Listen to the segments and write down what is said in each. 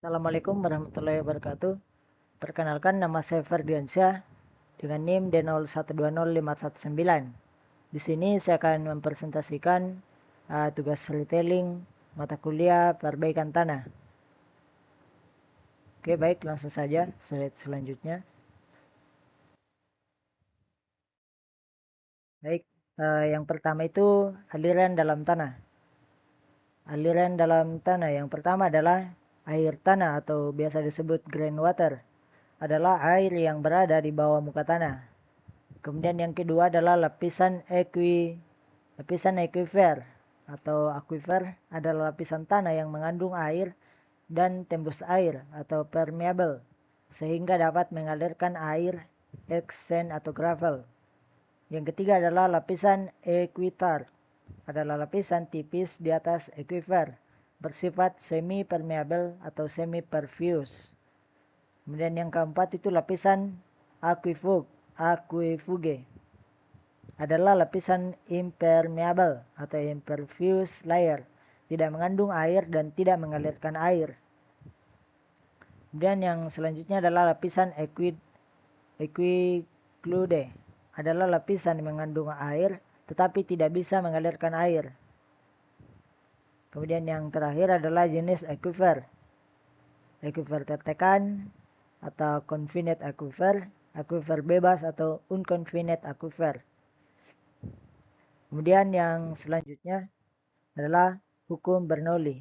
Assalamualaikum warahmatullahi wabarakatuh. Perkenalkan, nama saya Ferdiansyah dengan NIM D01205119. Di sini saya akan mempresentasikan tugas retelling mata kuliah perbaikan tanah. Oke, baik, langsung saja slide selanjutnya. Baik, yang pertama itu aliran dalam tanah. Aliran dalam tanah yang pertama adalah air tanah atau biasa disebut groundwater. Adalah air yang berada di bawah muka tanah. Kemudian yang kedua adalah lapisan aquifer atau aquifer adalah lapisan tanah yang mengandung air dan tembus air atau permeable sehingga dapat mengalirkan air, sand atau gravel. Yang ketiga adalah lapisan equitar, adalah lapisan tipis di atas aquifer bersifat semi permeable atau semi pervious. Kemudian yang keempat itu lapisan aquifuge adalah lapisan impermeable atau impervious layer, tidak mengandung air dan tidak mengalirkan air. Kemudian yang selanjutnya adalah lapisan equiclude, adalah lapisan yang mengandung air tetapi tidak bisa mengalirkan air. Kemudian yang terakhir adalah jenis aquifer. Aquifer tertekan atau confined aquifer, aquifer bebas atau unconfined aquifer. Kemudian yang selanjutnya adalah hukum Bernoulli.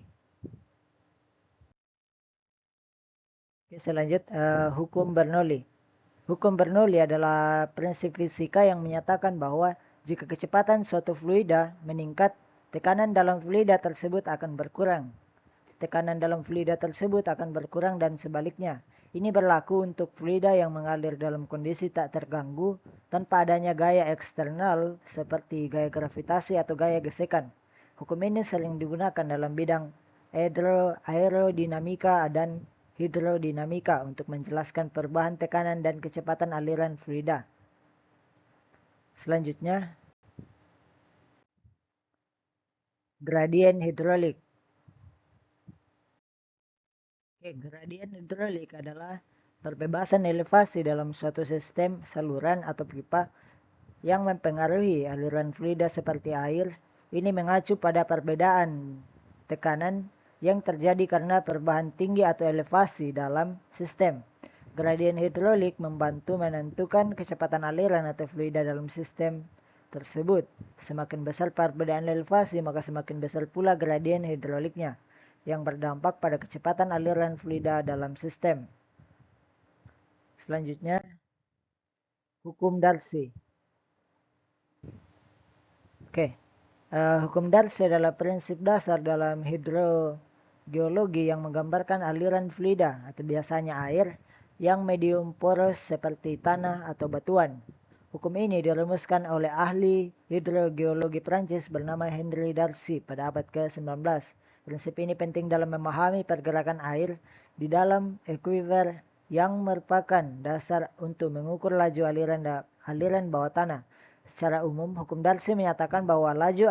Oke, selanjut hukum Bernoulli. Hukum Bernoulli adalah prinsip fisika yang menyatakan bahwa jika kecepatan suatu fluida meningkat, tekanan dalam fluida tersebut akan berkurang. Tekanan dalam fluida tersebut akan berkurang dan sebaliknya. Ini berlaku untuk fluida yang mengalir dalam kondisi tak terganggu tanpa adanya gaya eksternal seperti gaya gravitasi atau gaya gesekan. Hukum ini sering digunakan dalam bidang aerodinamika dan hidrodinamika untuk menjelaskan perubahan tekanan dan kecepatan aliran fluida. Selanjutnya, gradien hidrolik. Gradien hidrolik adalah perbebasan elevasi dalam suatu sistem saluran atau pipa yang mempengaruhi aliran fluida seperti air. Ini mengacu pada perbedaan tekanan yang terjadi karena perubahan tinggi atau elevasi dalam sistem. Gradien hidrolik membantu menentukan kecepatan aliran atau fluida dalam sistem tersebut. Semakin besar perbedaan elevasi, maka semakin besar pula gradien hidroliknya, yang berdampak pada kecepatan aliran fluida dalam sistem. Selanjutnya, hukum Darcy. Hukum Darcy adalah prinsip dasar dalam hidrogeologi yang menggambarkan aliran fluida atau biasanya air yang medium poros seperti tanah atau batuan. Hukum ini dirumuskan oleh ahli hidrogeologi Prancis bernama Henri Darcy pada abad ke-19. Prinsip ini penting dalam memahami pergerakan air di dalam aquifer yang merupakan dasar untuk mengukur laju aliran bawah tanah. Secara umum, hukum Darcy menyatakan bahwa laju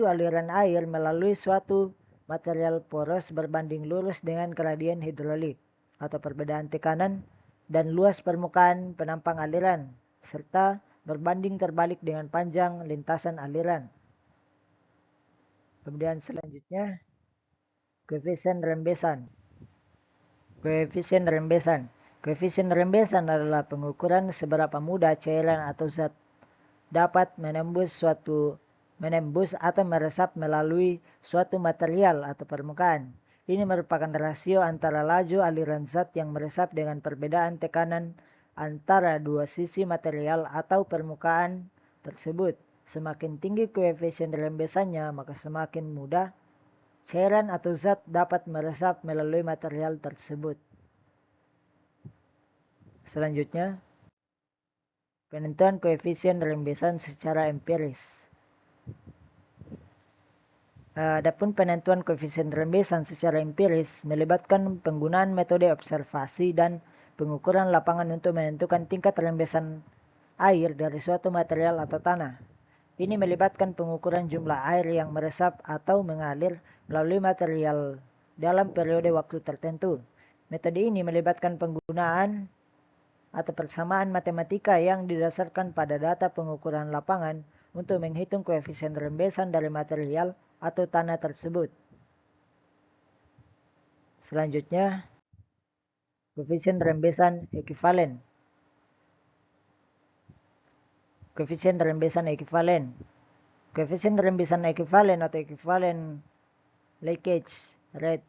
aliran air melalui suatu material poros berbanding lurus dengan gradien hidrolik atau perbedaan tekanan dan luas permukaan penampang aliran, serta berbanding terbalik dengan panjang lintasan aliran. Kemudian selanjutnya, koefisien rembesan. Koefisien rembesan adalah pengukuran seberapa mudah cairan atau zat dapat menembus atau meresap melalui suatu material atau permukaan. Ini merupakan rasio antara laju aliran zat yang meresap dengan perbedaan tekanan antara dua sisi material atau permukaan tersebut. Semakin tinggi koefisien rembesannya, maka semakin mudah cairan atau zat dapat meresap melalui material tersebut. Selanjutnya, penentuan koefisien rembesan secara empiris. Adapun penentuan koefisien rembesan secara empiris melibatkan penggunaan metode observasi dan pengukuran lapangan untuk menentukan tingkat rembesan air dari suatu material atau tanah. Ini melibatkan pengukuran jumlah air yang meresap atau mengalir melalui material dalam periode waktu tertentu. Metode ini melibatkan penggunaan atau persamaan matematika yang didasarkan pada data pengukuran lapangan untuk menghitung koefisien rembesan dari material atau tanah tersebut. Selanjutnya, koefisien rembesan ekuivalen. Koefisien rembesan ekuivalen. Koefisien rembesan ekuivalen atau equivalent leakage rate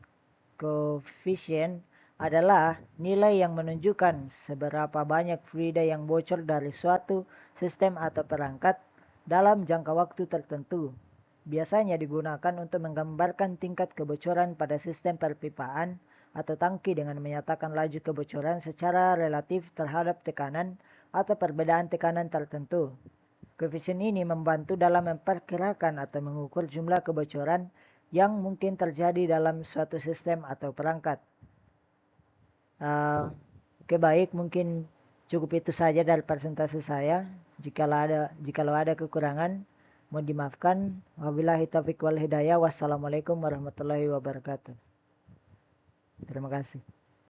coefficient adalah nilai yang menunjukkan seberapa banyak fluida yang bocor dari suatu sistem atau perangkat dalam jangka waktu tertentu. Biasanya digunakan untuk menggambarkan tingkat kebocoran pada sistem perpipaan atau tangki dengan menyatakan laju kebocoran secara relatif terhadap tekanan atau perbedaan tekanan tertentu. Koefisien ini membantu dalam memperkirakan atau mengukur jumlah kebocoran yang mungkin terjadi dalam suatu sistem atau perangkat. Oke, baik, mungkin cukup itu saja dari presentasi saya. Jikalau ada kekurangan, mohon dimaafkan. Wabillahi taufiq wal hidayah. Wassalamualaikum warahmatullahi wabarakatuh. Terima kasih.